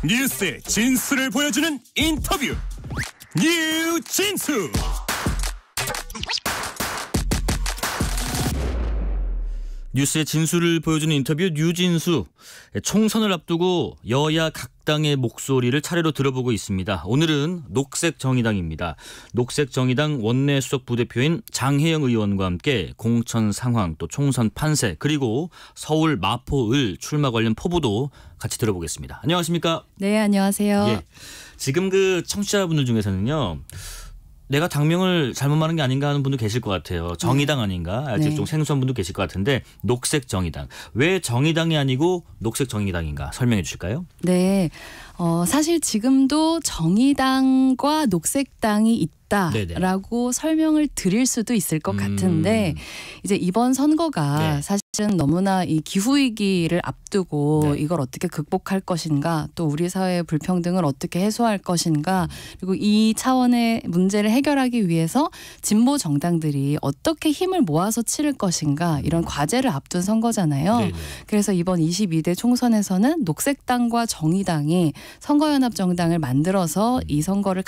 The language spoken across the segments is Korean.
뉴스의 진수를 보여주는 인터뷰 뉴진수. 뉴스의 진수를 보여주는 인터뷰 뉴진수. 총선을 앞두고 여야 각 당의 목소리를 차례로 들어보고 있습니다. 오늘은 녹색정의당입니다. 녹색정의당 원내 수석 부대표인 장혜영 의원과 함께 공천 상황, 또 총선 판세, 그리고 서울 마포을 출마 관련 포부도 같이 들어보겠습니다. 안녕하십니까? 네, 안녕하세요. 예. 지금 그 청취자분들 중에서는요, 내가 당명을 잘못 말한 게 아닌가 하는 분도 계실 것 같아요. 정의당 아닌가? 아직 네. 좀 생소한 분도 계실 것 같은데, 녹색정의당. 왜 정의당이 아니고 녹색정의당인가 설명해 주실까요? 네, 사실 지금도 정의당과 녹색당이 있다라고 설명을 드릴 수도 있을 것 같은데, 이제 이번 선거가 네. 사실은 너무나 이 기후 위기를 앞두고 네. 이걸 어떻게 극복할 것인가, 또 우리 사회의 불평등을 어떻게 해소할 것인가, 그리고 이 차원의 문제를 해결하기 위해서 진보 정당들이 어떻게 힘을 모아서 치를 것인가, 이런 과제를 앞둔 선거잖아요. 네네. 그래서 이번 22대 총선에서는 녹색당과 정의당이 선거연합정당을 만들어서 이 선거를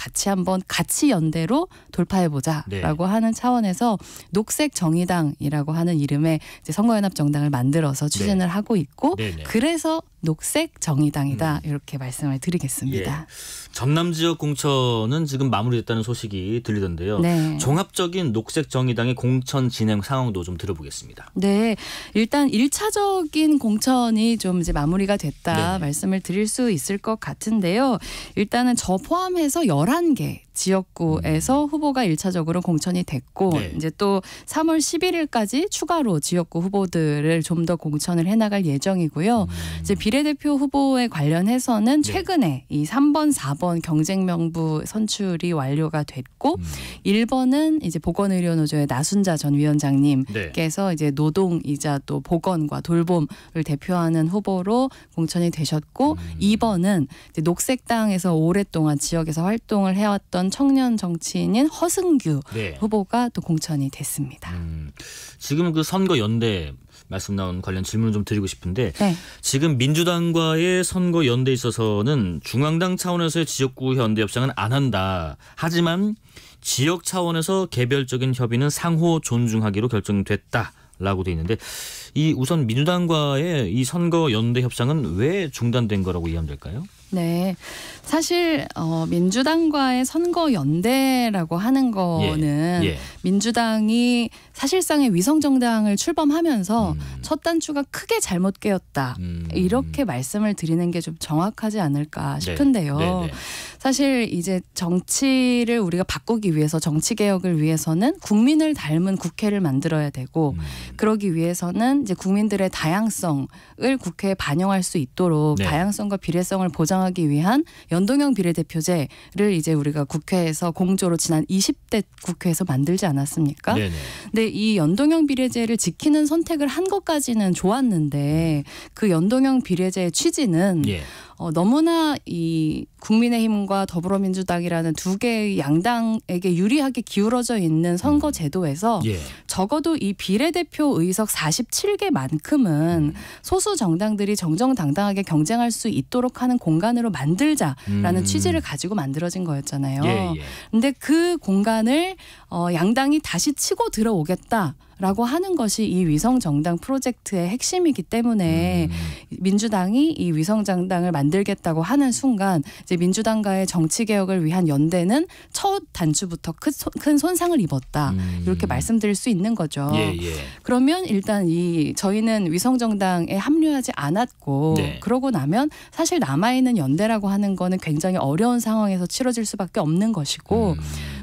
같이 연대로 돌파해보자라고 하는 차원에서 녹색정의당이라고 하는 이름의 이제 선거연합정당을 만들어서 추진을 하고 있고, 네네. 그래서 녹색정의당이다, 이렇게 말씀을 드리겠습니다. 예. 전남 지역 공천은 지금 마무리됐다는 소식이 들리던데요. 네. 종합적인 녹색정의당의 공천 진행 상황도 좀 들어보겠습니다. 네, 일단 1차적인 공천이 좀 이제 마무리가 됐다, 네네. 말씀을 드릴 수 있을 것 같은데요. 일단은 저 포함해서 11개 지역구에서 후보가 1차적으로 공천이 됐고, 네. 이제 또 3월 11일까지 추가로 지역구 후보들을 좀 더 공천을 해나갈 예정이고요. 이제 비례대표 후보에 관련해서는 네. 최근에 이 3번, 4번 경쟁 명부 선출이 완료가 됐고, 1번은 이제 보건의료노조의 나순자 전 위원장님께서 이제 노동이자 또 보건과 돌봄을 대표하는 후보로 공천이 되셨고, 2번은 이제 녹색당에서 오랫동안 지역에서 활동을 해왔던 청년 정치인인 허승규 네. 후보가 또 공천이 됐습니다. 지금 그 선거 연대 말씀 나온 관련 질문을 좀 드리고 싶은데, 네. 지금 민주당과의 선거 연대에 있어서는 중앙당 차원에서의 지역구 연대 협상은 안 한다. 하지만 지역 차원에서 개별적인 협의는 상호 존중하기로 결정됐다라고 돼 있는데, 이 우선 민주당과의 이 선거 연대 협상은 왜 중단된 거라고 이해하면 될까요? 네, 사실 민주당과의 선거 연대라고 하는 거는 예. 민주당이 사실상의 위성 정당을 출범하면서 첫 단추가 크게 잘못 깨었다, 이렇게 말씀을 드리는 게 좀 정확하지 않을까 싶은데요. 네. 사실 이제 정치를 우리가 바꾸기 위해서, 정치 개혁을 위해서는 국민을 닮은 국회를 만들어야 되고, 그러기 위해서는 이제 국민들의 다양성을 국회에 반영할 수 있도록 네. 다양성과 비례성을 보장하기 위한 연동형 비례대표제를 이제 우리가 국회에서 공조로 지난 20대 국회에서 만들지 않았습니까? 네네. 근데 이 연동형 비례제를 지키는 선택을 한 것까지는 좋았는데, 그 연동형 비례제의 취지는 예. 너무나 이 국민의힘과 더불어민주당이라는 두 개의 양당에게 유리하게 기울어져 있는 선거 제도에서 예. 적어도 이 비례대표 의석 47개만큼은 소수 정당들이 정정당당하게 경쟁할 수 있도록 하는 공간으로 만들자라는 취지를 가지고 만들어진 거였잖아요. 예. 근데 그 공간을 양당이 다시 치고 들어오겠다라고 하는 것이 이 위성정당 프로젝트의 핵심이기 때문에 민주당이 이 위성정당을 만들겠다고 하는 순간 이제 민주당과의 정치개혁을 위한 연대는 첫 단추부터 큰 손상을 입었다, 이렇게 말씀드릴 수 있는 거죠. 예. 그러면 일단 저희는 위성정당에 합류하지 않았고, 네. 그러고 나면 사실 남아있는 연대라고 하는 거는 굉장히 어려운 상황에서 치러질 수밖에 없는 것이고,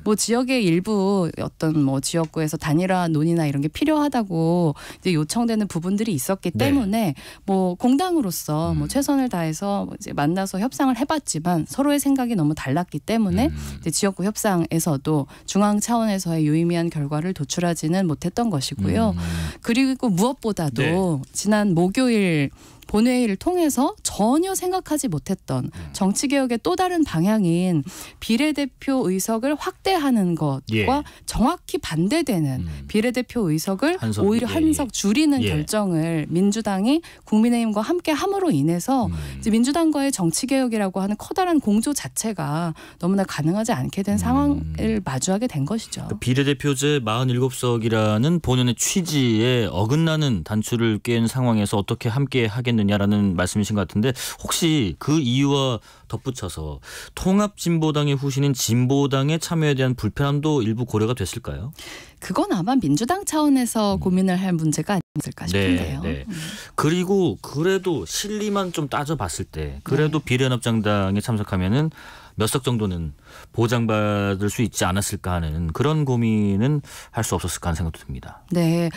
뭐 지역의 일부 어떤 뭐 지역구에서 단일화 논의나 이런 게 필요하다고 이제 요청되는 부분들이 있었기 때문에 뭐 공당으로서 뭐 최선을 다해서 이제 만나서 협상을 해봤지만 서로의 생각이 너무 달랐기 때문에 이제 지역구 협상에서도 중앙 차원에서의 유의미한 결과를 도출하지는 못했던 것이고요. 그리고 무엇보다도 지난 목요일 본회의를 통해서 전혀 생각하지 못했던 정치개혁의 또 다른 방향인 비례대표 의석을 확대하는 것과 예. 정확히 반대되는 비례대표 의석을 한석, 오히려 예, 한석 줄이는 예. 결정을 민주당이 국민의힘과 함께 함으로 인해서 이제 민주당과의 정치개혁이라고 하는 커다란 공조 자체가 너무나 가능하지 않게 된 상황을 마주하게 된 것이죠. 비례대표제 47석이라는 본연의 취지에 어긋나는 단추를 깬 상황에서 어떻게 함께 하겠느냐라는 말씀이신 것 같은데 혹시 그 이유와 덧붙여서 통합진보당의 후신인 진보당의 참여에 대한 불편함도 일부 고려가 됐을까요? 그건 아마 민주당 차원에서 고민을 할 문제가 아니었을까 싶은데요. 네. 그리고 그래도 실리만 좀 따져봤을 때 그래도 비례연합정당에 참석하면은 몇 석 정도는 보장받을 수 있지 않았을까 하는 그런 고민은 할 수 없었을까 하는 생각도 듭니다. 네.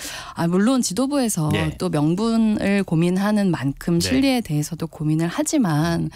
물론 지도부에서 네. 또 명분을 고민하는 만큼 네. 실리에 대해서도 고민을 하지만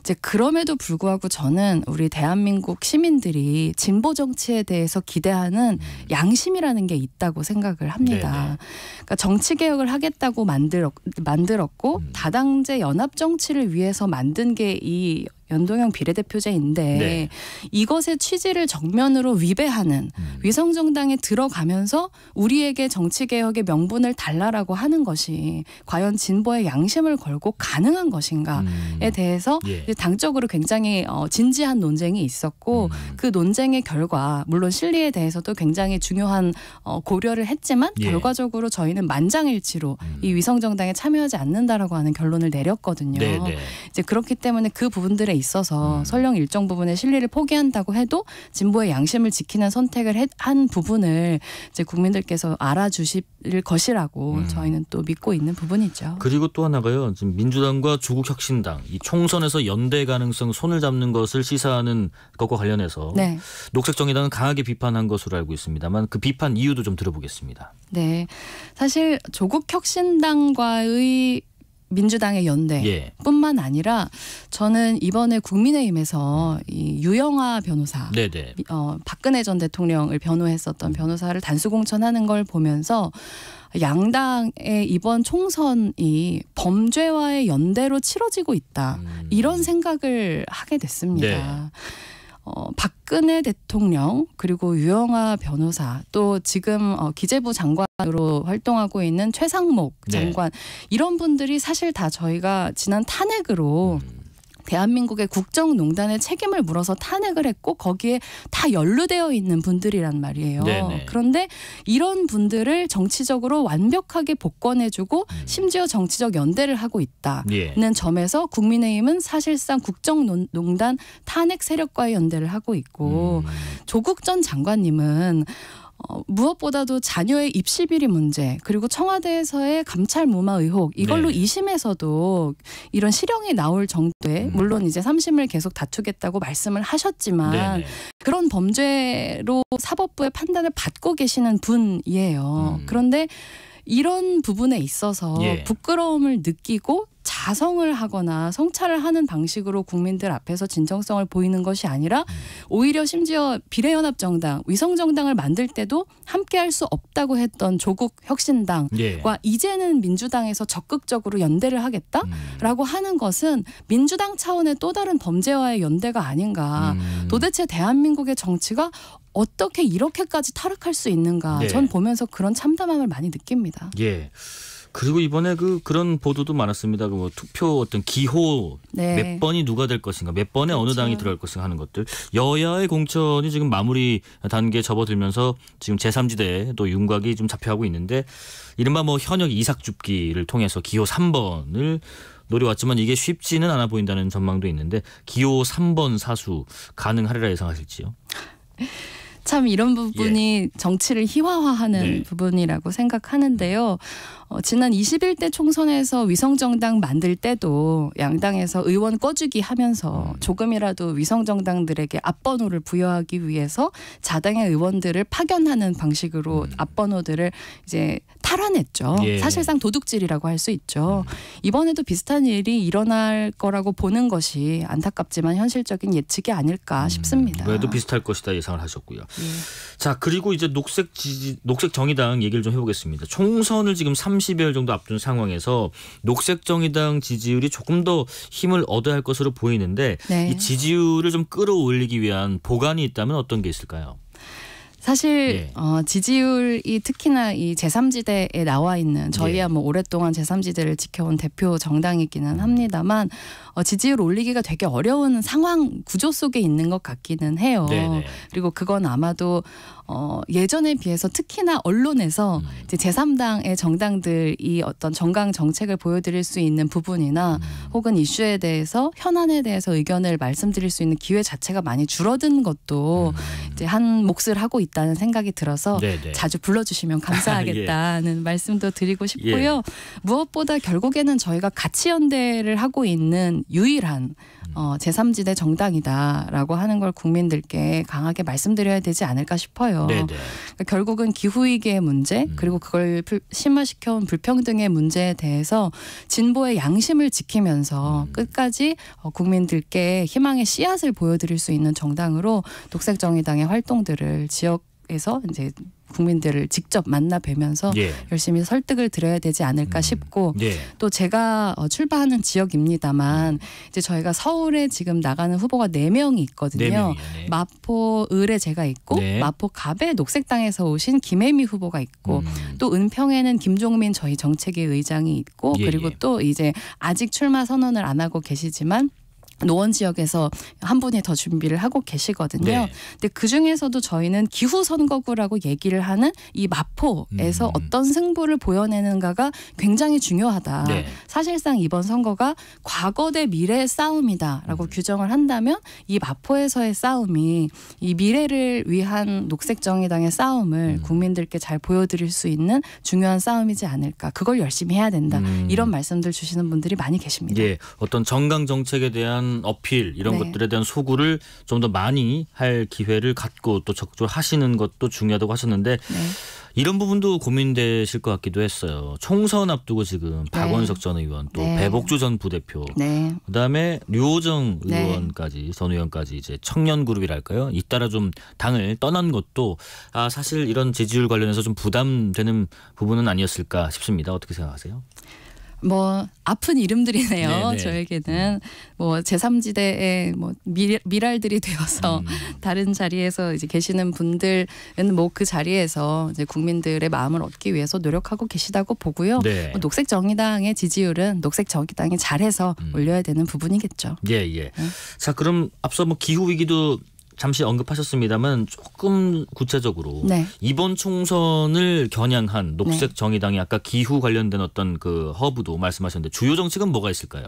이제 그럼에도 불구하고 저는 우리 대한민국 시민들이 진보 정치에 대해서 기대하는 양심이라는 게 있다고 생각을 합니다. 네네. 그러니까 정치 개혁을 하겠다고 만들었고 다당제 연합 정치를 위해서 만든 게 이 연동형 비례대표제인데 네. 이것의 취지를 정면으로 위배하는 위성정당에 들어가면서 우리에게 정치개혁의 명분을 달라라고 하는 것이 과연 진보의 양심을 걸고 가능한 것인가에 대해서 예. 당적으로 굉장히 진지한 논쟁이 있었고 그 논쟁의 결과 물론 실리에 대해서도 굉장히 중요한 고려를 했지만 예. 결과적으로 저희는 만장일치로 이 위성정당에 참여하지 않는다라고 하는 결론을 내렸거든요. 네네. 이제 그렇기 때문에 그 부분들에 있어서 설령 일정 부분의 실리를 포기한다고 해도 진보의 양심을 지키는 선택을 한 부분을 이제 국민들께서 알아주실 것이라고 저희는 또 믿고 있는 부분이죠. 그리고 또 하나가요. 지금 민주당과 조국혁신당 이 총선에서 연대 가능성 손을 잡는 것을 시사하는 것과 관련해서 네. 녹색정의당은 강하게 비판한 것으로 알고 있습니다만 그 비판 이유도 좀 들어보겠습니다. 네. 사실 조국혁신당과의 민주당의 연대뿐만 아니라 저는 이번에 국민의힘에서 이 유영아 변호사, 네네. 박근혜 전 대통령을 변호했었던 변호사를 단수공천하는 걸 보면서 양당의 이번 총선이 범죄와의 연대로 치러지고 있다. 이런 생각을 하게 됐습니다. 네. 박근혜 대통령 그리고 유영아 변호사 또 지금 기재부 장관으로 활동하고 있는 최상목 장관 이런 분들이 사실 다 저희가 지난 탄핵으로 대한민국의 국정농단의 책임을 물어서 탄핵을 했고 거기에 다 연루되어 있는 분들이란 말이에요. 네네. 그런데 이런 분들을 정치적으로 완벽하게 복권해주고 심지어 정치적 연대를 하고 있다는 점에서 국민의힘은 사실상 국정농단 탄핵 세력과의 연대를 하고 있고 조국 전 장관님은 무엇보다도 자녀의 입시 비리 문제 그리고 청와대에서의 감찰 무마 의혹 이걸로 2심에서도 이런 실형이 나올 정도의 물론 이제 3심을 계속 다투겠다고 말씀을 하셨지만 그런 범죄로 사법부의 판단을 받고 계시는 분이에요. 그런데 이런 부분에 있어서 부끄러움을 느끼고 자성을 하거나 성찰을 하는 방식으로 국민들 앞에서 진정성을 보이는 것이 아니라 오히려 심지어 비례연합정당, 위성정당을 만들 때도 함께할 수 없다고 했던 조국혁신당과 이제는 민주당에서 적극적으로 연대를 하겠다라고 하는 것은 민주당 차원의 또 다른 범죄와의 연대가 아닌가. 도대체 대한민국의 정치가 어떻게 이렇게까지 타락할 수 있는가. 전 보면서 그런 참담함을 많이 느낍니다. 예. 그리고 이번에 그런 보도도 많았습니다. 뭐 투표 어떤 기호 몇 번이 누가 될 것인가, 몇 번에 어느 당이 들어갈 것인가 하는 것들. 여야의 공천이 지금 마무리 단계에 접어들면서 지금 제3지대에 또 윤곽이 좀 잡혀가고 있는데 이른바 뭐 현역 이삭줍기를 통해서 기호 3번을 노려왔지만 이게 쉽지는 않아 보인다는 전망도 있는데 기호 3번 사수 가능하리라 예상하실지요? 참 이런 부분이 정치를 희화화하는 부분이라고 생각하는데요. 지난 21대 총선에서 위성정당 만들 때도 양당에서 의원 꺼주기 하면서 조금이라도 위성정당들에게 앞번호를 부여하기 위해서 자당의 의원들을 파견하는 방식으로 앞번호들을 이제 탈환했죠. 사실상 도둑질이라고 할 수 있죠. 이번에도 비슷한 일이 일어날 거라고 보는 것이 안타깝지만 현실적인 예측이 아닐까 싶습니다. 이번에도 비슷할 것이다 예상을 하셨고요. 자, 그리고 이제 녹색 정의당 얘기를 좀 해보겠습니다. 총선을 지금 30여일 정도 앞둔 상황에서 녹색 정의당 지지율이 조금 더 힘을 얻어야 할 것으로 보이는데 네. 이 지지율을 좀 끌어올리기 위한 보관이 있다면 어떤 게 있을까요? 사실 지지율이 특히나 이 제3지대에 나와 있는 저희야 뭐 오랫동안 제3지대를 지켜온 대표 정당이기는 합니다만 지지율 올리기가 되게 어려운 상황 구조 속에 있는 것 같기는 해요. 네네. 그리고 그건 아마도 예전에 비해서 특히나 언론에서 이제 제3당의 정당들이 어떤 정강 정책을 보여드릴 수 있는 부분이나 혹은 이슈에 대해서 현안에 대해서 의견을 말씀드릴 수 있는 기회 자체가 많이 줄어든 것도 이제 한 몫을 하고 있다는 생각이 들어서 네네. 자주 불러주시면 감사하겠다는 말씀도 드리고 싶고요. 무엇보다 결국에는 저희가 가치연대를 하고 있는 유일한 제3지대 정당이다라고 하는 걸 국민들께 강하게 말씀드려야 되지 않을까 싶어요. 그러니까 결국은 기후위기의 문제 그리고 그걸 심화시켜온 불평등의 문제에 대해서 진보의 양심을 지키면서 끝까지 국민들께 희망의 씨앗을 보여드릴 수 있는 정당으로 녹색정의당의 활동들을 지역에서 이제 국민들을 직접 만나 뵈면서 열심히 설득을 드려야 되지 않을까 싶고 또 제가 출마하는 지역입니다만 이제 저희가 서울에 지금 나가는 후보가 4명이 있거든요. 마포 을에 제가 있고 마포 갑에 녹색당에서 오신 김혜미 후보가 있고 또 은평에는 김종민 저희 정책위 의장이 있고 그리고 또 이제 아직 출마 선언을 안 하고 계시지만 노원 지역에서 한 분이 더 준비를 하고 계시거든요. 근데 그중에서도 저희는 기후 선거구라고 얘기를 하는 이 마포에서 어떤 승부를 보여내는가가 굉장히 중요하다. 사실상 이번 선거가 과거 대 미래의 싸움이다라고 규정을 한다면 이 마포에서의 싸움이 이 미래를 위한 녹색정의당의 싸움을 국민들께 잘 보여드릴 수 있는 중요한 싸움이지 않을까. 그걸 열심히 해야 된다. 이런 말씀들 주시는 분들이 많이 계십니다. 어떤 정강 정책에 대한 어필 이런 것들에 대한 소구를 좀 더 많이 할 기회를 갖고 또 적극적으로 하시는 것도 중요하다고 하셨는데 이런 부분도 고민되실 것 같기도 했어요. 총선 앞두고 지금 박원석 전 의원 또 배복주 전 부대표 그다음에 류호정 의원까지 전 의원까지 이제 청년 그룹이랄까요? 잇따라 좀 당을 떠난 것도 사실 이런 지지율 관련해서 좀 부담되는 부분은 아니었을까 싶습니다. 어떻게 생각하세요? 뭐 아픈 이름들이네요. 저에게는 뭐 제3지대의 뭐 미랄들이 되어서 다른 자리에서 이제 계시는 분들은 뭐 그 자리에서 이제 국민들의 마음을 얻기 위해서 노력하고 계시다고 보고요. 뭐 녹색정의당의 지지율은 녹색정의당이 잘해서 올려야 되는 부분이겠죠. 자, 그럼 앞서 뭐 기후 위기도 잠시 언급하셨습니다만 조금 구체적으로 이번 총선을 겨냥한 녹색정의당이 아까 기후 관련된 어떤 그 허브도 말씀하셨는데 주요 정책은 뭐가 있을까요?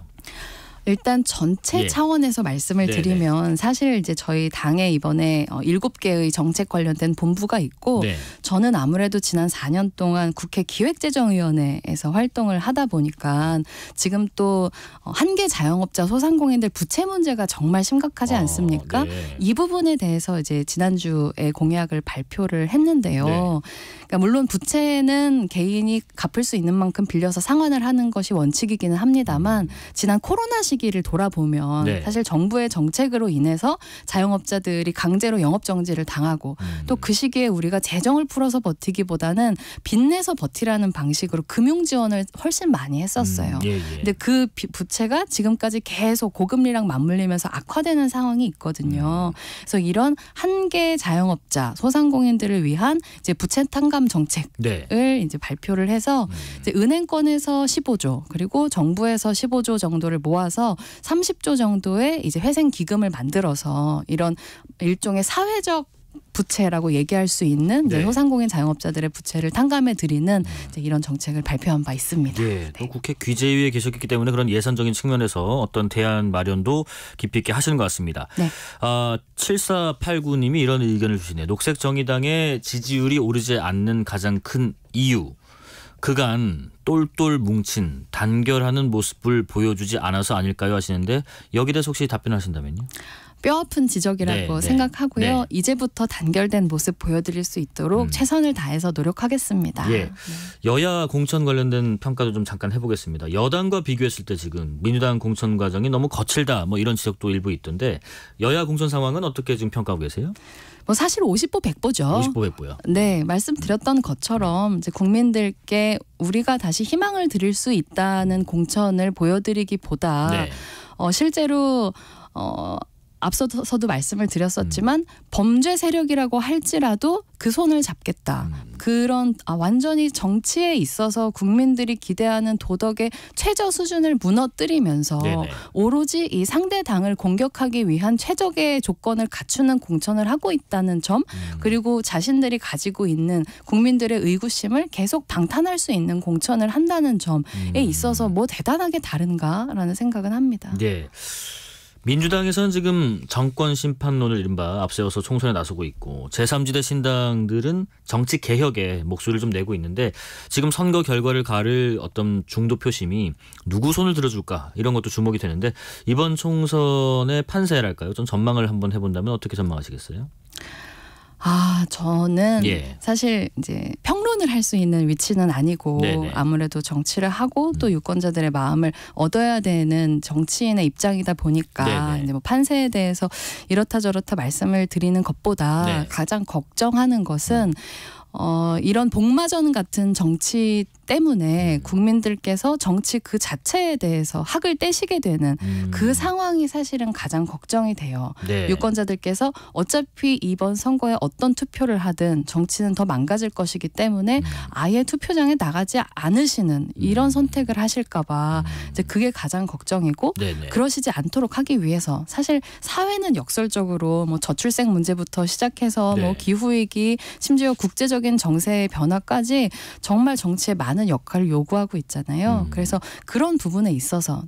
일단 전체 차원에서 말씀을 드리면 사실 이제 저희 당에 이번에 7개의 정책 관련된 본부가 있고 저는 아무래도 지난 4년 동안 국회 기획재정위원회에서 활동을 하다 보니까 지금 또 한계 자영업자 소상공인들 부채 문제가 정말 심각하지 않습니까? 이 부분에 대해서 이제 지난주에 공약을 발표를 했는데요. 그러니까 물론 부채는 개인이 갚을 수 있는 만큼 빌려서 상환을 하는 것이 원칙이기는 합니다만 지난 코로나 시기를 돌아보면 사실 정부의 정책으로 인해서 자영업자들이 강제로 영업정지를 당하고 또 그 시기에 우리가 재정을 풀어서 버티기보다는 빚내서 버티라는 방식으로 금융지원을 훨씬 많이 했었어요. 근데 그 부채가 지금까지 계속 고금리랑 맞물리면서 악화되는 상황이 있거든요. 그래서 이런 한계 자영업자 소상공인들을 위한 이제 부채 탕감 정책을 이제 발표를 해서 이제 은행권에서 15조 그리고 정부에서 15조 정도를 모아서 30조 정도의 이제 회생 기금을 만들어서 이런 일종의 사회적 부채라고 얘기할 수 있는 소상공인 자영업자들의 부채를 탕감해 드리는 이런 정책을 발표한 바 있습니다. 또 국회 귀재위에 계셨기 때문에 그런 예산적인 측면에서 어떤 대안 마련도 깊이 있게 하시는 것 같습니다. 7489님이 이런 의견을 주시네요. 녹색정의당의 지지율이 오르지 않는 가장 큰 이유. 그간 똘똘 뭉친 단결하는 모습을 보여주지 않아서 아닐까요 하시는데 여기에 대해서 혹시 답변하신다면요? 뼈아픈 지적이라고 네, 생각하고요. 네. 이제부터 단결된 모습 보여드릴 수 있도록 최선을 다해서 노력하겠습니다. 예. 여야 공천 관련된 평가도 좀 잠깐 해보겠습니다. 여당과 비교했을 때 지금 민주당 공천 과정이 너무 거칠다 뭐 이런 지적도 일부 있던데 여야 공천 상황은 어떻게 지금 평가하고 계세요? 뭐 사실 50보 100보죠. 50보 100보요. 네, 말씀드렸던 것처럼 이제 국민들께 우리가 다시 희망을 드릴 수 있다는 공천을 보여드리기보다 네. 실제로 앞서서도 말씀을 드렸었지만 범죄 세력이라고 할지라도 그 손을 잡겠다. 그런 완전히 정치에 있어서 국민들이 기대하는 도덕의 최저 수준을 무너뜨리면서 네네. 오로지 이 상대 당을 공격하기 위한 최적의 조건을 갖추는 공천을 하고 있다는 점 그리고 자신들이 가지고 있는 국민들의 의구심을 계속 방탄할 수 있는 공천을 한다는 점에 있어서 뭐 대단하게 다른가라는 생각은 합니다. 네. 민주당에서는 지금 정권 심판론을 이른바 앞세워서 총선에 나서고 있고 제3지대 신당들은 정치 개혁에 목소리를 좀 내고 있는데 지금 선거 결과를 가를 어떤 중도 표심이 누구 손을 들어줄까 이런 것도 주목이 되는데 이번 총선의 판세랄까요? 좀 전망을 한번 해본다면 어떻게 전망하시겠어요? 저는 예. 사실 이제 평론을 할 수 있는 위치는 아니고 네네. 아무래도 정치를 하고 또 유권자들의 마음을 얻어야 되는 정치인의 입장이다 보니까 네네. 이제 뭐 판세에 대해서 이렇다 저렇다 말씀을 드리는 것보다 네. 가장 걱정하는 것은 이런 복마전 같은 정치 때문에 국민들께서 정치 그 자체에 대해서 학을 떼시게 되는 그 상황이 사실은 가장 걱정이 돼요. 네. 유권자들께서 어차피 이번 선거에 어떤 투표를 하든 정치는 더 망가질 것이기 때문에 아예 투표장에 나가지 않으시는 이런 선택을 하실까 봐 이제 그게 가장 걱정이고 네네. 그러시지 않도록 하기 위해서 사실 사회는 역설적으로 뭐 저출생 문제부터 시작해서 네. 뭐 기후위기 심지어 국제적인 정세의 변화까지 정말 정치에 많은 역할을 요구하고 있잖아요. 그래서 그런 부분에 있어서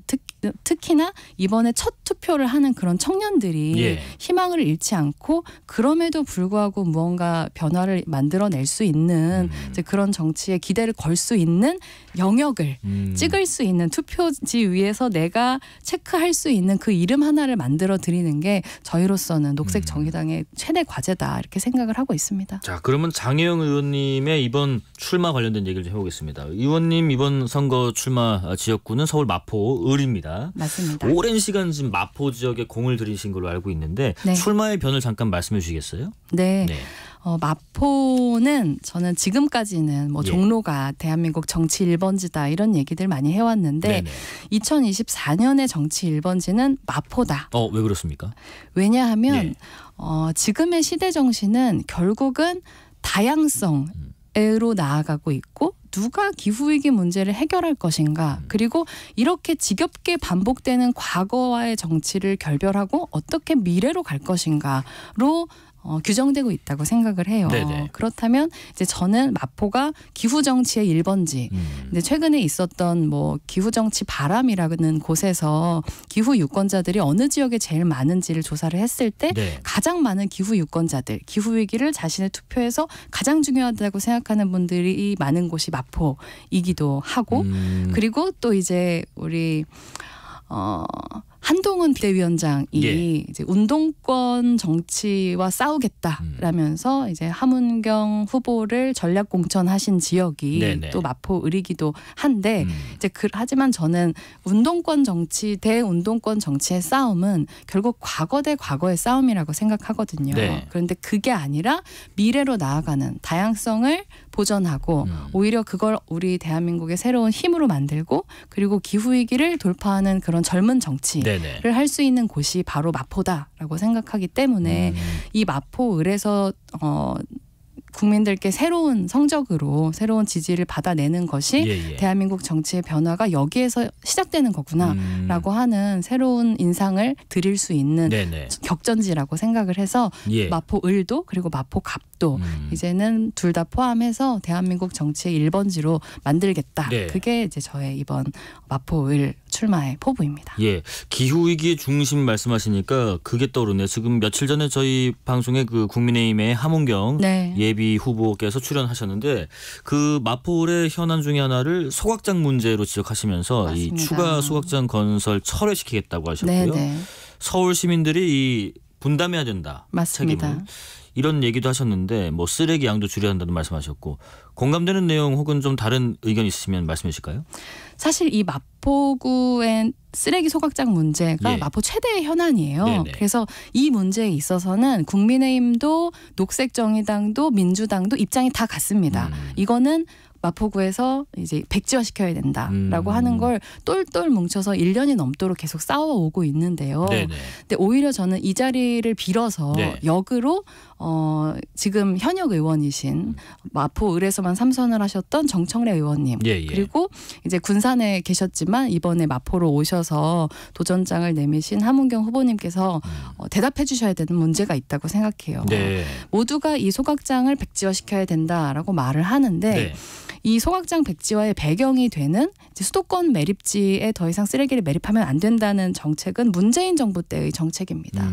특히나 이번에 첫 투표를 하는 그런 청년들이 예. 희망을 잃지 않고 그럼에도 불구하고 무언가 변화를 만들어낼 수 있는 이제 그런 정치에 기대를 걸 수 있는 영역을 찍을 수 있는 투표지 위에서 내가 체크할 수 있는 그 이름 하나를 만들어 드리는 게 저희로서는 녹색 정의당의 최대 과제다 이렇게 생각을 하고 있습니다. 자, 그러면 장혜영 의원님의 이번 출마 관련된 얘기를 좀 해보겠습니다. 의원님 이번 선거 출마 지역구는 서울 마포 을입니다. 맞습니다. 오랜 시간 지금 마포 지역에 공을 들이신 걸로 알고 있는데 네. 출마의 변을 잠깐 말씀해 주시겠어요? 네. 네. 마포는 저는 지금까지는 뭐 예. 종로가 대한민국 정치 1번지다 이런 얘기들 많이 해왔는데 네네. 2024년의 정치 1번지는 마포다. 왜 그렇습니까? 왜냐하면 예. 지금의 시대 정신은 결국은 다양성으로 나아가고 있고 누가 기후위기 문제를 해결할 것인가 그리고 이렇게 지겹게 반복되는 과거와의 정치를 결별하고 어떻게 미래로 갈 것인가로 규정되고 있다고 생각을 해요. 네네. 그렇다면 이제 저는 마포가 기후 정치의 1번지. 근데 최근에 있었던 뭐 기후 정치 바람이라는 곳에서 기후 유권자들이 어느 지역에 제일 많은지를 조사를 했을 때 네. 가장 많은 기후 유권자들, 기후 위기를 자신의 투표에서 가장 중요하다고 생각하는 분들이 많은 곳이 마포이기도 하고 그리고 또 이제 우리 한동훈 비대위원장이 예. 이제 운동권 정치와 싸우겠다라면서 이제 함은경 후보를 전략 공천하신 지역이 네네. 또 마포 을이기도 한데 이제 하지만 저는 운동권 정치 대 운동권 정치의 싸움은 결국 과거 대 과거의 싸움이라고 생각하거든요. 네. 그런데 그게 아니라 미래로 나아가는 다양성을 보전하고 오히려 그걸 우리 대한민국의 새로운 힘으로 만들고 그리고 기후위기를 돌파하는 그런 젊은 정치를 할 수 있는 곳이 바로 마포다라고 생각하기 때문에 이 마포 을에서 국민들께 새로운 성적으로 새로운 지지를 받아내는 것이 예. 대한민국 정치의 변화가 여기에서 시작되는 거구나라고 하는 새로운 인상을 드릴 수 있는 네네. 격전지라고 생각을 해서 예. 마포 을도 그리고 마포 갑도 이제는 둘 다 포함해서 대한민국 정치의 1번지로 만들겠다. 네. 그게 이제 저의 이번 마포 을 출마의 포부입니다. 예, 기후 위기의 중심 말씀하시니까 그게 떠오르네요. 지금 며칠 전에 저희 방송에 그 국민의힘의 함은경 네. 예비 후보께서 출연하셨는데 그 마포의 현안 중에 하나를 소각장 문제로 지적하시면서 이 맞습니다. 추가 소각장 건설 철회시키겠다고 하셨고요. 네. 서울 시민들이 이 분담해야 된다. 맞습니다. 책임을. 이런 얘기도 하셨는데 뭐 쓰레기 양도 줄여야 한다는 말씀하셨고 공감되는 내용 혹은 좀 다른 의견 있으시면 말씀해 주실까요? 사실 이 마포구의 쓰레기 소각장 문제가 예. 마포 최대의 현안이에요. 네네. 그래서 이 문제에 있어서는 국민의힘도 녹색정의당도 민주당도 입장이 다 같습니다. 이거는 마포구에서 이제 백지화시켜야 된다라고 하는 걸 똘똘 뭉쳐서 1년이 넘도록 계속 싸워오고 있는데요. 네네. 근데 오히려 저는 이 자리를 빌어서 네. 역으로 지금 현역 의원이신 마포 을에서만 3선을 하셨던 정청래 의원님 예. 그리고 이제 군산에 계셨지만 이번에 마포로 오셔서 도전장을 내미신 하문경 후보님께서 대답해 주셔야 되는 문제가 있다고 생각해요. 네. 모두가 이 소각장을 백지화시켜야 된다라고 말을 하는데 네. 이 소각장 백지화의 배경이 되는 이제 수도권 매립지에 더 이상 쓰레기를 매립하면 안 된다는 정책은 문재인 정부 때의 정책입니다.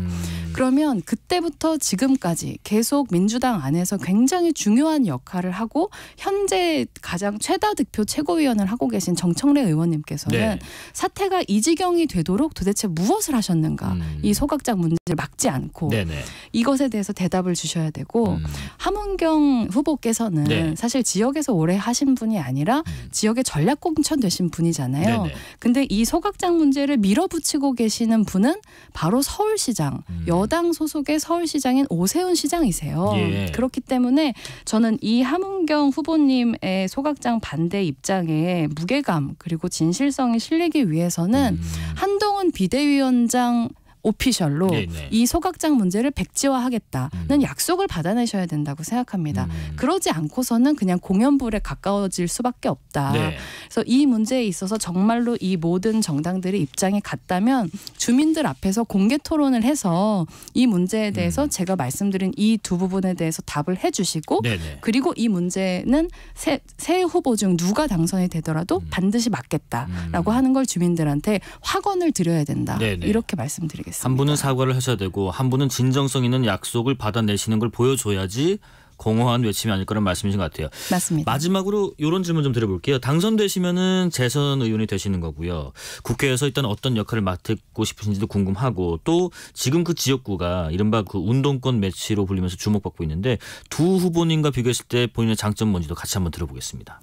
그러면 그때부터 지금까지 계속 민주당 안에서 굉장히 중요한 역할을 하고 현재 가장 최다 득표 최고위원을 하고 계신 정청래 의원님께서는 네. 사태가 이 지경이 되도록 도대체 무엇을 하셨는가 이 소각장 문제를 막지 않고 네네. 이것에 대해서 대답을 주셔야 되고 하문경 후보께서는 네. 사실 지역에서 오래 하신 분이 아니라 지역의 전략공천 되신 분이잖아요. 네네. 근데 이 소각장 문제를 밀어붙이고 계시는 분은 바로 서울시장, 여당 소속의 서울시장인 오세훈 시장이세요. 예. 그렇기 때문에 저는 이 하문경 후보님의 소각장 반대 입장에 무게감 그리고 진실성이 실리기 위해서는 한동훈 비대위원장 오피셜로 네네. 이 소각장 문제를 백지화하겠다는 약속을 받아내셔야 된다고 생각합니다. 그러지 않고서는 그냥 공연불에 가까워질 수밖에 없다. 네. 그래서 이 문제에 있어서 정말로 이 모든 정당들의 입장이 같다면 주민들 앞에서 공개 토론을 해서 이 문제에 대해서 제가 말씀드린 이 두 부분에 대해서 답을 해주시고 네네. 그리고 이 문제는 새 후보 중 누가 당선이 되더라도 반드시 막겠다라고 하는 걸 주민들한테 확언을 드려야 된다. 네네. 이렇게 말씀드리겠습니다. 한 분은 사과를 하셔야 되고 한 분은 진정성 있는 약속을 받아내시는 걸 보여줘야지 공허한 외침이 아닐 거란 말씀이신 것 같아요. 맞습니다. 마지막으로 이런 질문 좀 드려볼게요. 당선되시면은 재선 의원이 되시는 거고요. 국회에서 일단 어떤 역할을 맡고 싶으신지도 궁금하고 또 지금 그 지역구가 이른바 그 운동권 매치로 불리면서 주목받고 있는데 두 후보님과 비교했을 때 본인의 장점 뭔지도 같이 한번 들어보겠습니다.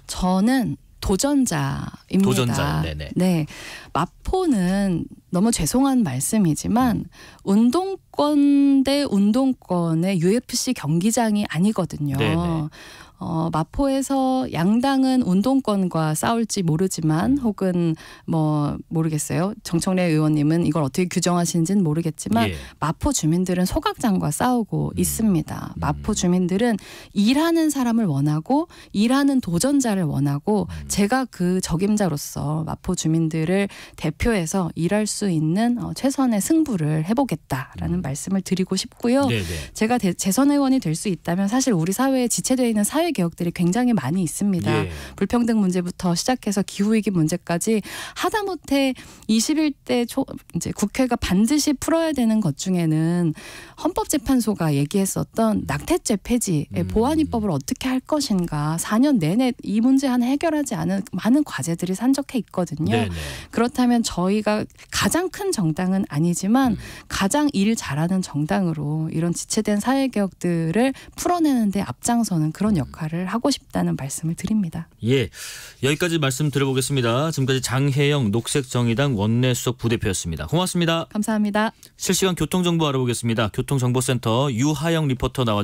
저는 도전자입니다. 도전자, 네네. 네, 마포는 너무 죄송한 말씀이지만 운동권 대 운동권의 UFC 경기장이 아니거든요. 네네. 마포에서 양당은 운동권과 싸울지 모르지만 혹은 뭐 모르겠어요. 정청래 의원님은 이걸 어떻게 규정하시는지는 모르겠지만 예. 마포 주민들은 소각장과 싸우고 있습니다. 마포 주민들은 일하는 사람을 원하고 일하는 도전자를 원하고 제가 그 적임자로서 마포 주민들을 대표해서 일할 수 있는 최선의 승부를 해보겠다라는 말씀을 드리고 싶고요. 네네. 제가 재선 의원이 될 수 있다면 사실 우리 사회에 지체되어 있는 사회 개혁들이 굉장히 많이 있습니다. 예. 불평등 문제부터 시작해서 기후위기 문제까지 하다못해 21대 이제 국회가 반드시 풀어야 되는 것 중에는 헌법재판소가 얘기했었던 낙태죄 폐지의 보완 입법을 어떻게 할 것인가 4년 내내 이 문제 하나 해결하지 않은 많은 과제들이 산적해 있거든요. 네네. 그렇다면 저희가 가장 큰 정당은 아니지만 가장 일 잘하는 정당으로 이런 지체된 사회개혁들을 풀어내는 데 앞장서는 그런 역할을 하고 싶다는 말씀을 드립니다. 예, 여기까지 말씀 드려보겠습니다. 지금까지 장혜영 녹색정의당 원내수석 부대표였습니다. 고맙습니다. 감사합니다. 실시간 교통정보 알아보겠습니다. 교통정보센터 유하영 리포터 나와주셨습니다.